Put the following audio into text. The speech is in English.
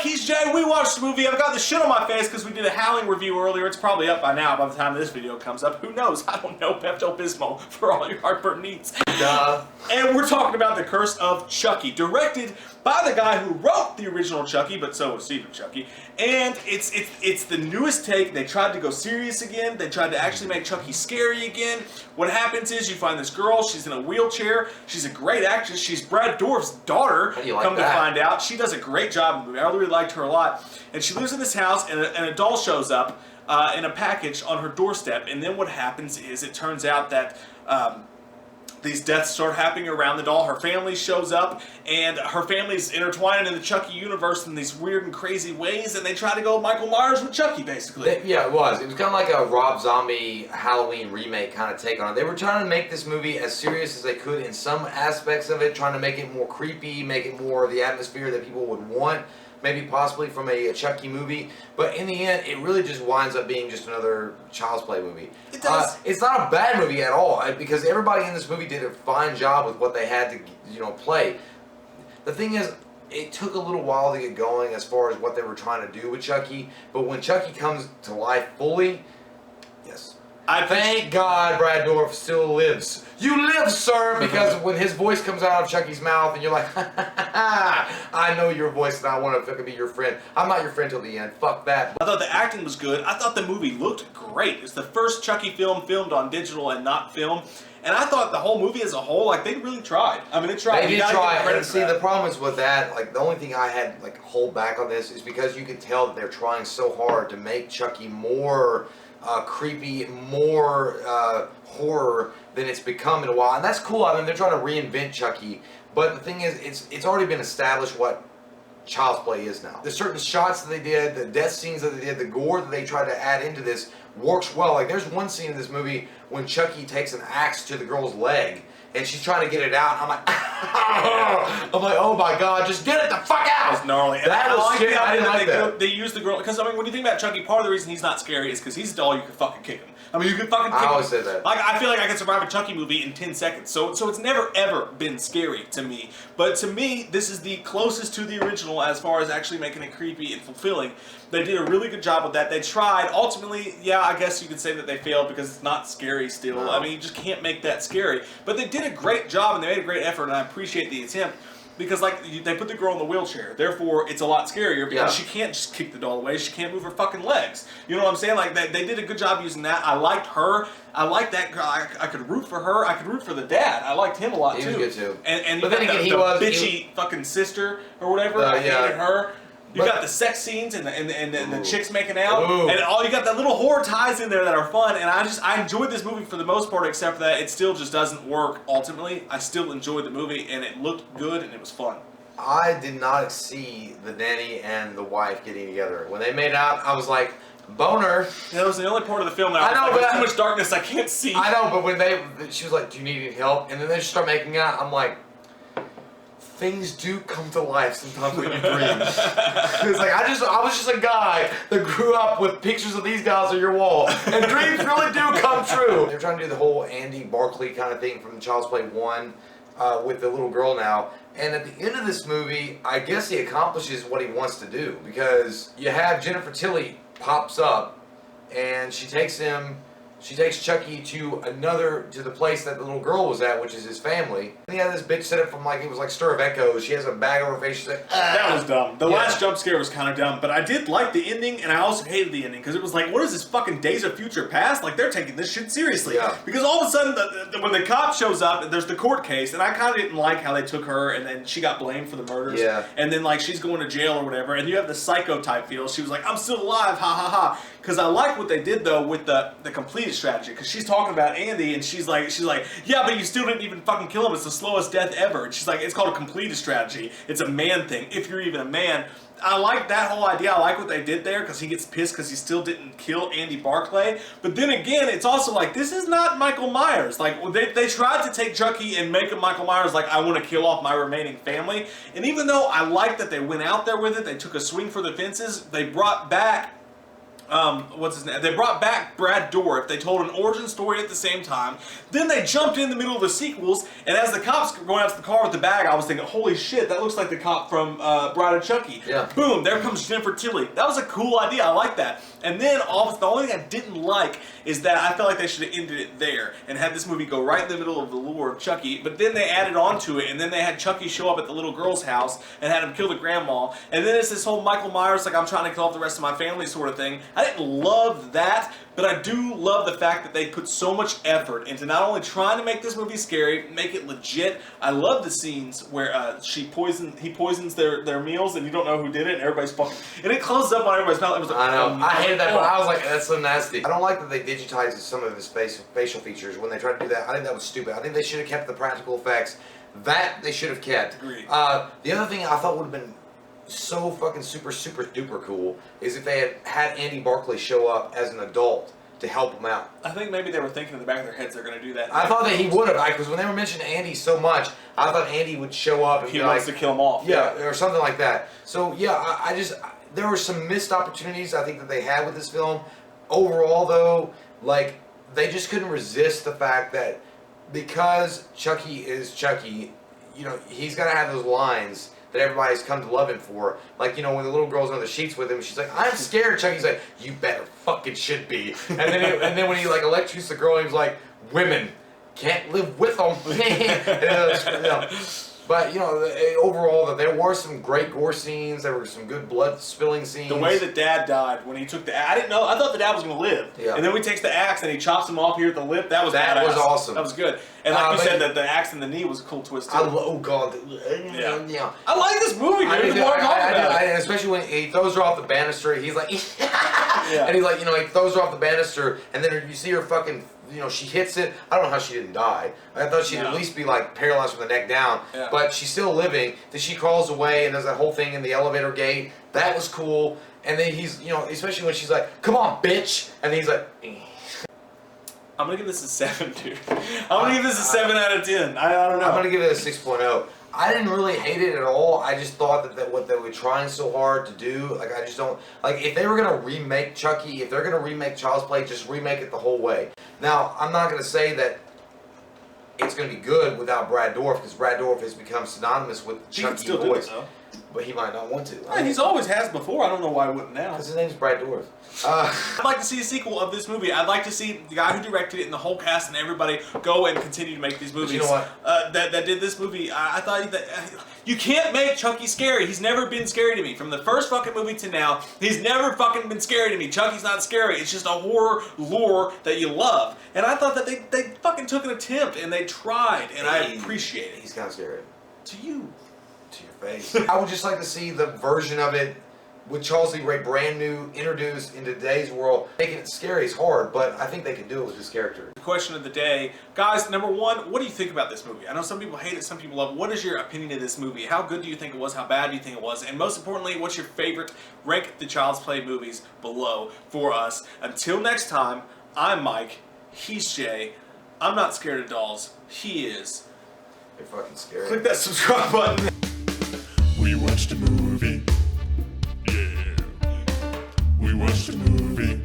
He's Jay. We watched the movie. I've got the shit on my face because we did a Howling review earlier. It's probably up by now by the time this video comes up. Who knows? I don't know. Pepto-Bismol for all your heartburn needs. Duh. And we're talking about The Curse of Chucky, directed by the guy who wrote the original Chucky, but so was Seed of Chucky. And it's the newest take. They tried to go serious again. They tried to actually make Chucky scary again. What happens is you find this girl. She's in a wheelchair. She's a great actress. She's Brad Dourif's daughter. How do you like come that? To find out, she does a great job. I really liked her a lot. And she lives in this house, and a doll shows up in a package on her doorstep. And then what happens is it turns out that these deaths start happening around the doll. Her family shows up, and her family's intertwined in the Chucky universe in these weird and crazy ways, and they try to go Michael Myers with Chucky, basically. Yeah, it was. It was kind of like a Rob Zombie Halloween remake kind of take on it. They were trying to make this movie as serious as they could in some aspects of it, trying to make it more creepy, make it more of the atmosphere that people would want, maybe possibly from a Chucky movie. But in the end, it really just winds up being just another Child's Play movie. It does. It's not a bad movie at all, because everybody in this movie did a fine job with what they had to, play. The thing is, it took a little while to get going as far as what they were trying to do with Chucky. But when Chucky comes to life fully, yes. Thank God Brad Dourif still lives. You live, sir, because when his voice comes out of Chucky's mouth and you're like, ha, ha, ha, ha, I know your voice and I want to be your friend. I'm not your friend till the end. Fuck that. I thought the acting was good. I thought the movie looked great. It's the first Chucky film filmed on digital and not film. And I thought the whole movie as a whole, like, they really tried. I mean, they tried. They did try. And see, the problem is with that, like, the only thing I had, like, hold back on this is because you could tell that they're trying so hard to make Chucky more creepy, more horror than it's become in a while. And that's cool. I mean, they're trying to reinvent Chucky. But the thing is, it's already been established what Child's Play is now. The certain shots that they did, the death scenes that they did, the gore that they tried to add into this works well. Like, there's one scene in this movie when Chucky takes an axe to the girl's leg and she's trying to get it out. I'm like, oh my God, just get it the fuck out! That was gnarly. That was shit. I didn't like that. They used the girl, because I mean, when you think about Chucky, part of the reason he's not scary is because he's a doll you can fucking kick him. I mean, you can fucking kick him. I always said that. Like, I feel like I could survive a Chucky movie in 10 seconds. So it's never, ever been scary to me. But to me, this is the closest to the original as far as actually making it creepy and fulfilling. They did a really good job with that. They tried. Ultimately, yeah, I guess you could say that they failed because it's not scary still. No. I mean, you just can't make that scary. But they did a great job and they made a great effort, and I appreciate the attempt. Because, like, they put the girl in the wheelchair. Therefore, it's a lot scarier because she can't just kick the doll away. She can't move her fucking legs. You know what I'm saying? Like, they did a good job using that. I liked her. I liked that girl. I could root for her. I could root for the dad. I liked him a lot, too. He was good, too. And but then again, the bitchy fucking sister or whatever. I hated her. You got the sex scenes and the chicks making out, and all you got that little horror ties in there that are fun. And I enjoyed this movie for the most part, except for that it still just doesn't work. Ultimately, I still enjoyed the movie, and it looked good and it was fun. I did not see the nanny and the wife getting together. When they made out, I was like, boner. That was the only part of the film that I know, like, there's too much darkness, I can't see. I know, but when she was like, do you need any help? And then they just start making out, I'm like, things do come to life sometimes when you dream. It's like, I was just a guy that grew up with pictures of these guys on your wall. And dreams really do come true. They're trying to do the whole Andy Barclay kind of thing from Child's Play 1 with the little girl now. And at the end of this movie, I guess he accomplishes what he wants to do. Because you have Jennifer Tilly pops up and she takes him She takes Chucky to the place that the little girl was at, which is his family. And he had this bitch set up from like, it was like Stir of Echoes. She has a bag over her face. She's like, ah. That was dumb. The last jump scare was kind of dumb, but I did like the ending, and I also hated the ending, because it was like, what is this fucking Days of Future Past? Like, they're taking this shit seriously. Yeah. Because all of a sudden, when the cop shows up, there's the court case, and I kind of didn't like how they took her, and then she got blamed for the murders. Yeah. And then, like, she's going to jail or whatever, and you have the psycho type feel. She was like, I'm still alive, ha ha ha. Because I like what they did, though, with the completed strategy, because she's talking about Andy, and she's like, yeah, but you still didn't even fucking kill him. It's the slowest death ever. And she's like, it's called a completed strategy. It's a man thing, if you're even a man. I like that whole idea. I like what they did there, because he gets pissed because he still didn't kill Andy Barclay. But then again, it's also like, this is not Michael Myers. Like, they tried to take Chucky and make him Michael Myers, like, I want to kill off my remaining family. And even though I like that they went out there with it, they took a swing for the fences, they brought back what's his name? They brought back Brad Dourif. They told an origin story at the same time. Then they jumped in the middle of the sequels, and as the cops were going out to the car with the bag, I was thinking, holy shit, that looks like the cop from Bride of Chucky. Yeah. Boom, there comes Jennifer Tilly. That was a cool idea. I like that. And then the only thing I didn't like is that I felt like they should have ended it there and had this movie go right in the middle of the lore of Chucky, but then they added on to it, and then they had Chucky show up at the little girl's house and had him kill the grandma, and then it's this whole Michael Myers, like, I'm trying to kill off the rest of my family sort of thing. I didn't love that, but I do love the fact that they put so much effort into not only trying to make this movie scary, make it legit. I love the scenes where he poisons their meals, and you don't know who did it, and everybody's fucking, and it closes up on everybody's mouth. It was like, I know. I hated that, but I was like, that's so nasty. I don't like that they digitized some of his facial features when they tried to do that. I think that was stupid. I think they should have kept the practical effects. That they should have kept. Agreed. The other thing I thought would have been so fucking super duper cool is if they had Andy Barclay show up as an adult to help him out. I think maybe they were thinking in the back of their heads they're going to do that. I thought that he would have, because when they were mentioning Andy so much, I thought Andy would show up and he be wants like, to kill him off. Yeah, or something like that. So yeah, there were some missed opportunities I think that they had with this film. Overall though, like, they just couldn't resist the fact that because Chucky is Chucky, you know, he's got to have those lines that everybody's come to love him for. Like, you know, when the little girl's on the sheets with him, she's like, I'm scared. Chucky's like, you better fucking should be. And then when he like electrocutes the girl, he's like, women can't live with them. But, you know, overall, there were some great gore scenes. There were some good blood spilling scenes. The way that Dad died when he took the axe, I didn't know. I thought the dad was going to live. Yeah. And then when he takes the axe and he chops him off here at the lip, that was awesome. That was good. And like you said, that the axe in the knee was a cool twist too. Oh God. Yeah. I like this movie, dude. Especially when he throws her off the banister. He's like, yeah. And he's like, you know, he throws her off the banister, and then you see her fucking. You know, she hits it. I don't know how she didn't die. I thought she'd at least be like paralyzed from the neck down. Yeah. But she's still living. Then she crawls away and does that whole thing in the elevator gate. That was cool. And then he's, you know, especially when she's like, "Come on, bitch," and then he's like. I'm gonna give this a 7, dude. I'm gonna give this a 7 out of 10. I don't know. I'm gonna give it a 6.0. I didn't really hate it at all. I just thought that what they were trying so hard to do, like, I just don't, like, if they were gonna remake Chucky, if they're gonna remake Child's Play, just remake it the whole way. Now, I'm not gonna say that it's gonna be good without Brad Dourif, because Brad Dourif has become synonymous with He can Chucky still do it, voice. though. But he might not want to. Yeah, he's always has before. I don't know why he wouldn't now. Because his name's Brad Dourif. I'd like to see a sequel of this movie. I'd like to see the guy who directed it and the whole cast and everybody go and continue to make these movies. But you know what? That did this movie. I thought that you can't make Chucky scary. He's never been scary to me. From the first fucking movie to now, he's never fucking been scary to me. Chucky's not scary. It's just a horror lore that you love. And I thought that they fucking took an attempt and they tried, and I appreciate it. He's kind of scary. To you. To your face. I would just like to see the version of it with Charles Lee Ray brand new, introduced into today's world. Making it scary is hard, but I think they can do it with this character. The question of the day. Guys, number one, what do you think about this movie? I know some people hate it, some people love it. What is your opinion of this movie? How good do you think it was? How bad do you think it was? And most importantly, what's your favorite? Rank the Child's Play movies below for us. Until next time, I'm Mike. He's Jay. I'm not scared of dolls. He is. They're fucking scary. Click that subscribe button. We watched a movie. Yeah. We watched a movie.